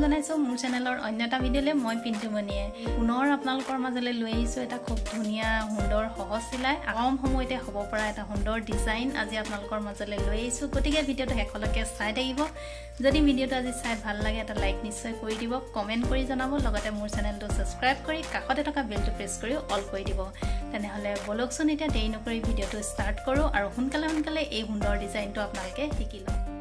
জনাইছো মোৰ চেনেলৰ অন্য এটা ভিডিঅ'লে মই পিঞ্জুমনিয়ে পুনৰ আপোনালোকৰ মাজলৈ লৈ আহিছো এটা খুব ধুনীয়া সুন্দৰ সহজ চিলাই কম সময়তে হ'ব পৰা এটা সুন্দৰ ডিজাইন আজি আপোনালোকৰ মাজলৈ লৈ আহিছো গতিকে ভিডিঅ'টো শেষলৈকে চাই থাকিব যদি ভিডিঅ'টো আজি চাই ভাল লাগে এটা লাইক নিশ্চয় কৰি দিব কমেন্ট কৰি জনাব লগতে মোৰ চেনেলটো সাবস্ক্ৰাইব কৰি কাষতে থকা বেলটো প্ৰেছ কৰি অল কৰি দিব তেনেহলে বলকচোন এতিয়া দেৰি নকৰি ভিডিঅ'টো ষ্টাৰ্ট কৰো আৰু সোনকালে এই সুন্দৰ ডিজাইনটো আপোনালোকে শিকি লওক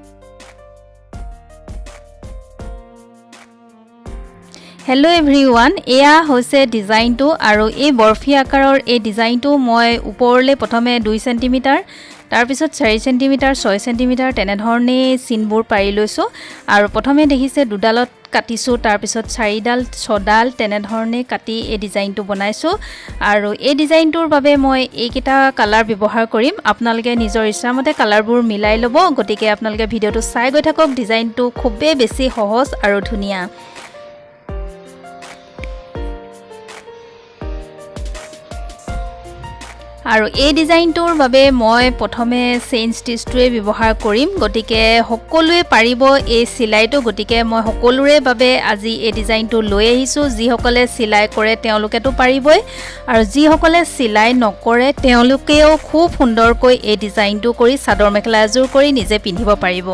Hello everyone, এয়া হৈছে ডিজাইনটো আৰু এই বৰফি আকাৰৰ এই ডিজাইনটো মই ওপৰলে প্ৰথমে 2 cm তাৰ পিছত 4 cm 6 cm তেনে ধৰণে চিনবোৰ পাৰি লৈছো আৰু প্ৰথমে দেখিছে দুডালত কাটিছো তাৰ পিছত 4 ডাল 6 ডাল তেনে ধৰণে কাটি এই ডিজাইনটো বনাইছো আৰু এই ডিজাইনটোৰ বাবে মই এইকেইটা কালাৰ ব্যৱহাৰ কৰিম আপোনালোকে নিজৰ ইচ্ছামতে কালাৰবোৰ মিলাই ল'ব গতিকে আপোনালোকে ভিডিঅ'টো চাই গৈ থাকক ডিজাইনটো খুবেই বেছি সহজ আৰু ধুনীয়া আৰু এই ডিজাইনটোৰ বাবে মই প্ৰথমে চেইন ষ্টিচটোৱে ব্যৱহাৰ কৰিম গতিকে সকলোৱে পাৰিব এই চিলাইটো গতিকে মই সকলোৰে বাবে আজি এই ডিজাইনটো লৈ আহিছো যিসকলে চিলাই কৰে তেওঁলোকেতো পাৰিবই আৰু যিসকলে চিলাই নকৰে তেওঁলোকেও খুব সুন্দৰকৈ এই ডিজাইনটো কৰি চাদৰ মেখেলা এযোৰ কৰি নিজে পিন্ধিব পাৰিব